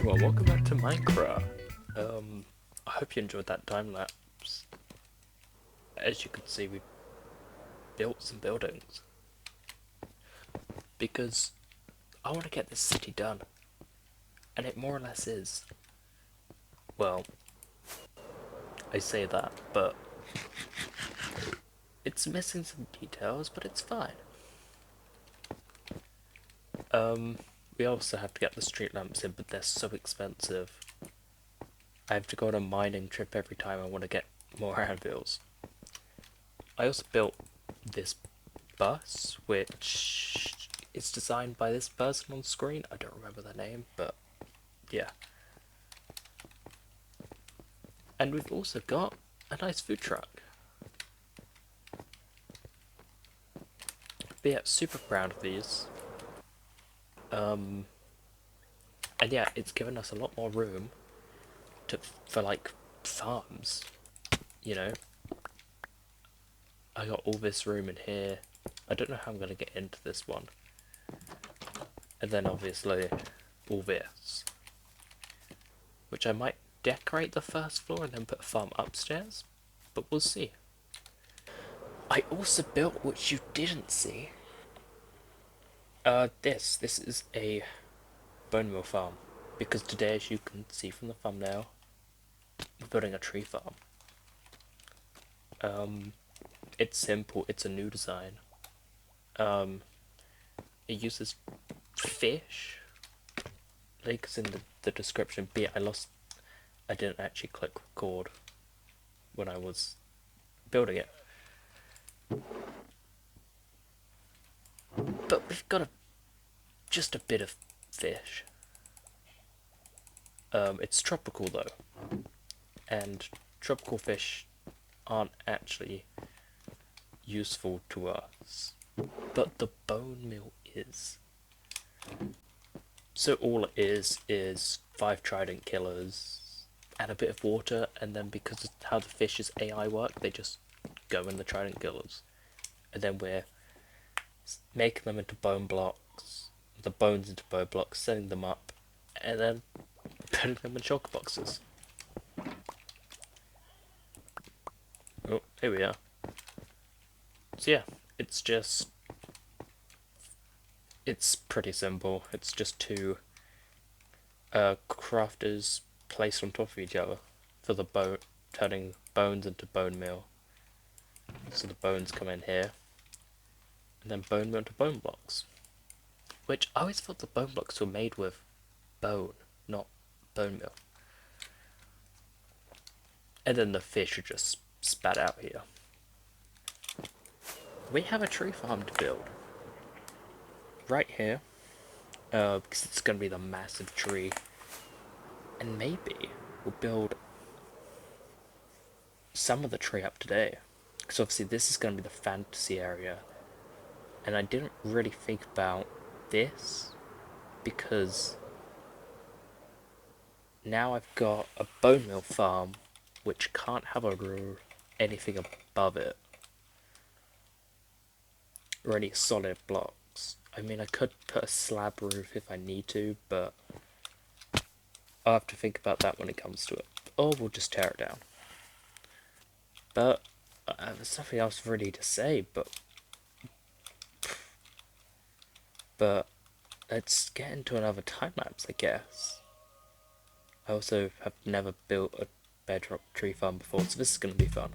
everyone, welcome back to Minecraft. I hope you enjoyed that time lapse. As you can see, we built some buildings. Because I want to get this city done. And it more or less is. Well, I say that, but it's missing some details, but it's fine. We also have to get the street lamps in, but they're so expensive. I have to go on a mining trip every time I want to get more anvils. I also built this bus, which is designed by this person on screen. I don't remember their name, but yeah. And we've also got a nice food truck. But yeah, super proud of these. And yeah, it's given us a lot more room for like farms, you know. I got all this room in here. I don't know how I'm gonna get into this one. And then obviously all this, which I might decorate the first floor and then put a farm upstairs, but we'll see. I also built, which you didn't see, this is a bone meal farm, because today, as you can see from the thumbnail, we're building a tree farm. It's simple, it's a new design. It uses fish. Link is in the description. But yeah, I didn't actually click record when I was building it. But we've got just a bit of fish. It's tropical though, and tropical fish aren't actually useful to us, but the bone meal is. So all it is 5 trident killers and a bit of water, and then because of how the fish's AI work, they just go in the trident killers, and then we're making them into bone blocks, the bones into bone blocks, setting them up, and then putting them in shulker boxes. Oh, here we are. So yeah, it's pretty simple. It's just 2 crafters placed on top of each other for the turning bones into bone meal. So the bones come in here, and then bone meal into bone blocks. Which I always thought the bone blocks were made with bone, not bone meal. And then the fish are just spat out here. We have a tree farm to build. Right here. Because it's going to be the massive tree. And maybe we'll build some of the tree up today. Because obviously this is going to be the fantasy area. And I didn't really think about this, because now I've got a bone meal farm which can't have anything above it, or any solid blocks. I mean, I could put a slab roof if I need to, but I'll have to think about that when it comes to it. Or we'll just tear it down. But there's nothing else really to say, but let's get into another time lapse, I guess. I also have never built a bedrock tree farm before, so this is going to be fun.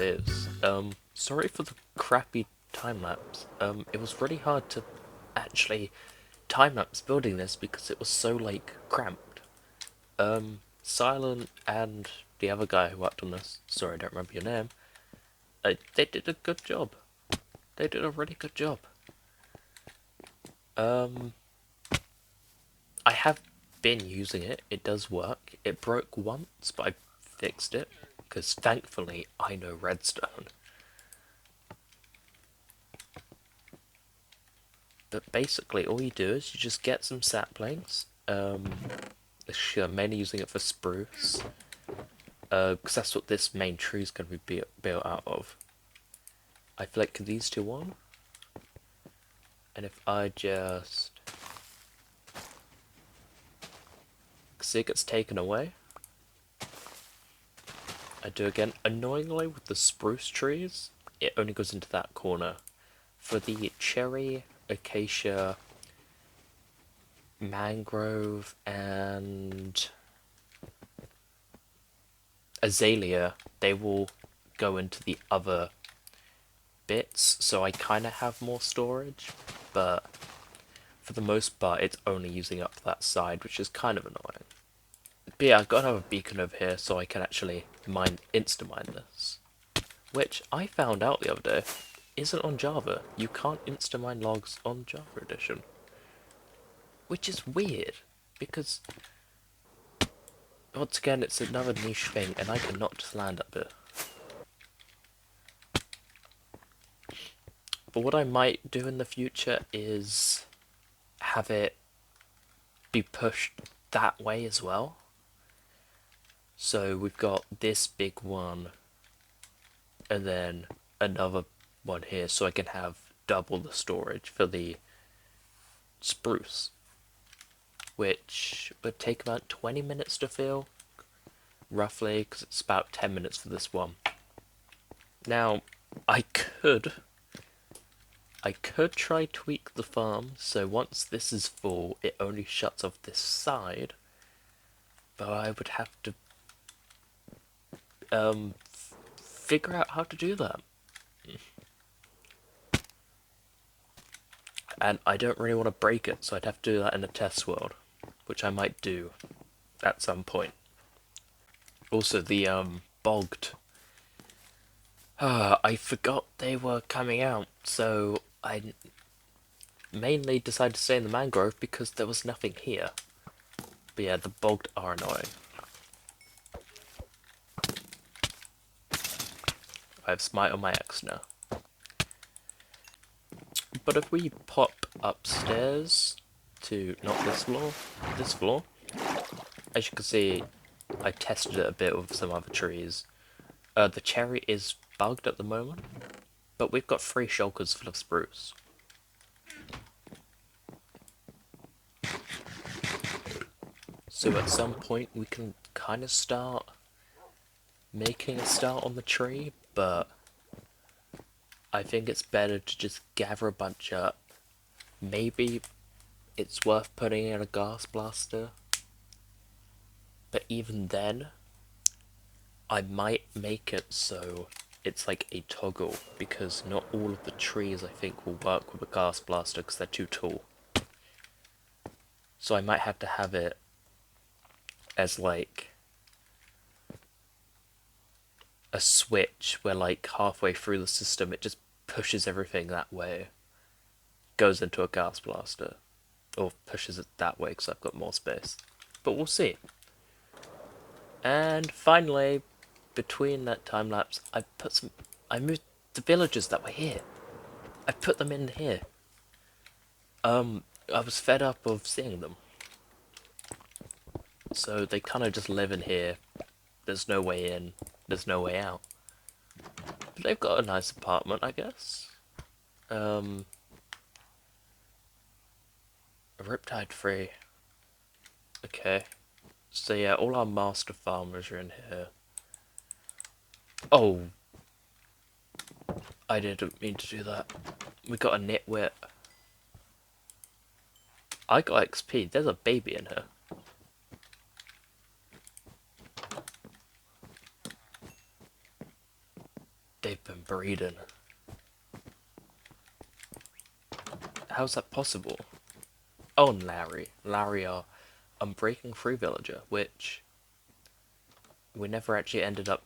is. Sorry for the crappy time lapse. It was really hard to actually time lapse building this because it was so like cramped. Silent and the other guy who worked on this, sorry I don't remember your name, they did a good job. They did a really good job. I have been using it. It does work. It broke once, but I fixed it because thankfully I know redstone. But basically, all you do is you just get some saplings. Sure, mainly using it for spruce, because that's what this main tree is going to be built out of. I flick these two on, and if I just see it gets taken away, I do again. Annoyingly, with the spruce trees, it only goes into that corner. For the cherry, acacia, mangrove, and azalea, they will go into the other bits, so I kind of have more storage, but for the most part it's only using up that side, which is kind of annoying. But yeah, I've got another beacon over here so I can actually insta-mine this, which I found out the other day isn't on Java. You can't insta-mine logs on Java Edition, which is weird, because once again it's another niche thing and I cannot just land up here. But what I might do in the future is have it be pushed that way as well. So we've got this big one and then another one here, so I can have double the storage for the spruce, which would take about 20 minutes to fill, roughly, because it's about 10 minutes for this one. Now, I could try tweak the farm, so once this is full, it only shuts off this side, but I would have to figure out how to do that. And I don't really want to break it, so I'd have to do that in a test world, which I might do at some point. Also, the bogged. I forgot they were coming out, so I mainly decided to stay in the mangrove because there was nothing here. But yeah, the bogged are annoying. I have smite on my X now. But if we pop upstairs to not this floor, as you can see, I tested it a bit with some other trees. The cherry is bugged at the moment, but we've got 3 shulkers full of spruce. So at some point we can kind of start making a start on the tree, but I think it's better to just gather a bunch up. Maybe it's worth putting in a gas blaster, but even then, I might make it so it's like a toggle, because not all of the trees I think will work with a gas blaster because they're too tall. So I might have to have it as like a switch where like halfway through the system it just pushes everything that way, goes into a gas blaster, or pushes it that way because I've got more space. But we'll see. And finally, between that time lapse, I moved the villagers that were here. I put them in here. I was fed up of seeing them. So they kind of just live in here. There's no way in, there's no way out. But they've got a nice apartment, I guess. Riptide free. Okay. So yeah, all our master farmers are in here. Oh. I didn't mean to do that. We got a nitwit. I got XP. There's a baby in here. They've been breeding. How's that possible? Oh, and Larry. Larry, our Unbreaking Free villager, which we never actually ended up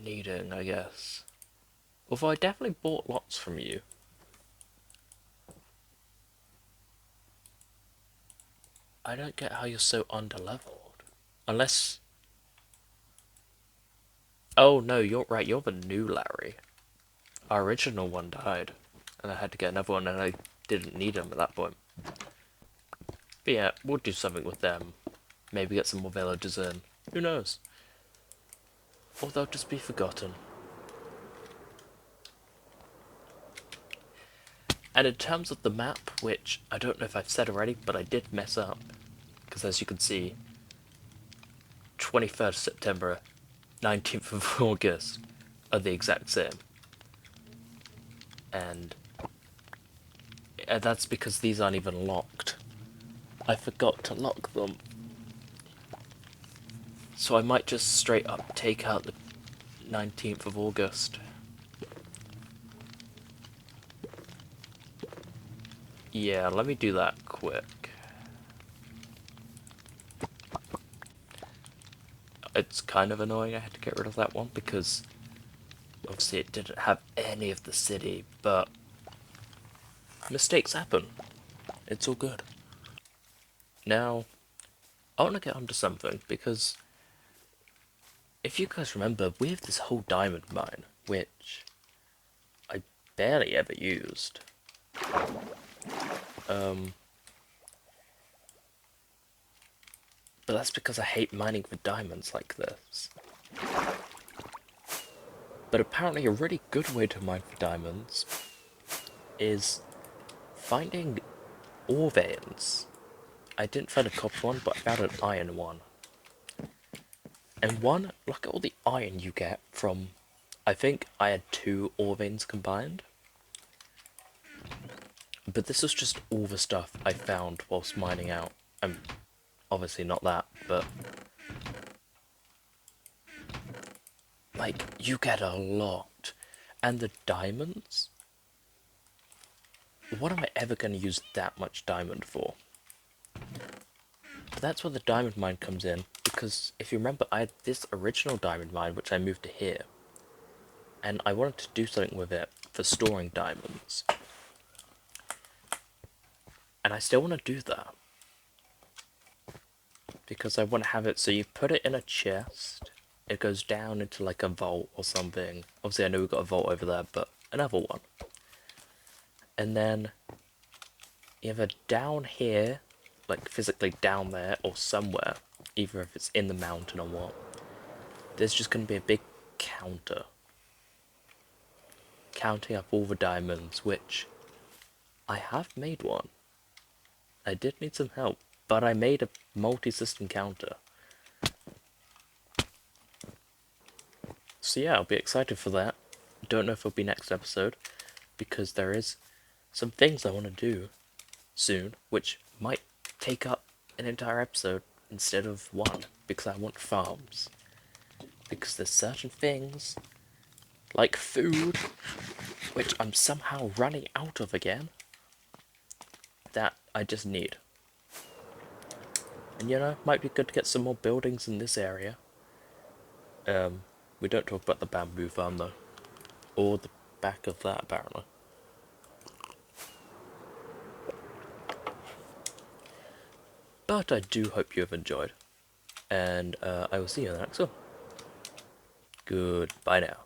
needing, I guess. Although I definitely bought lots from you. I don't get how you're so underleveled. Unless... Oh no, you're right, you're the new Larry. Our original one died, and I had to get another one, and I didn't need him at that point. But yeah, we'll do something with them. Maybe get some more villagers in. Who knows? Or they'll just be forgotten. And in terms of the map, which I don't know if I've said already, but I did mess up. Because as you can see, 23rd September, 19th of August are the exact same. And that's because these aren't even locked. I forgot to lock them. So I might just straight up take out the 19th of August. Yeah, let me do that quick. It's kind of annoying I had to get rid of that one because obviously it didn't have any of the city, but mistakes happen. It's all good. Now, I want to get onto something because if you guys remember, we have this whole diamond mine, which I barely ever used. But that's because I hate mining for diamonds like this. But apparently a really good way to mine for diamonds is finding ore veins. I didn't find a copper one, but I found an iron one. And one, look at all the iron you get from, I think I had 2 ore veins combined. But this was just all the stuff I found whilst mining out. Obviously not that, but... like, you get a lot. And the diamonds? What am I ever going to use that much diamond for? But that's where the diamond mine comes in, because if you remember, I had this original diamond mine, which I moved to here. And I wanted to do something with it for storing diamonds. And I still want to do that. Because I want to have it so you put it in a chest, it goes down into like a vault or something. Obviously I know we've got a vault over there, but another one. And then either down here, like physically down there, or somewhere, either if it's in the mountain or what, there's just going to be a big counter. Counting up all the diamonds, which I have made one. I did need some help, but I made a multi-system counter. So yeah, I'll be excited for that. Don't know if it'll be next episode, because there is some things I want to do soon, which might take up an entire episode instead of one, because I want farms. Because there's certain things, like food, which I'm somehow running out of again, that I just need. And you know, might be good to get some more buildings in this area. We don't talk about the bamboo farm though. Or the back of that, apparently. But I do hope you have enjoyed. And I will see you in the next one. Goodbye now.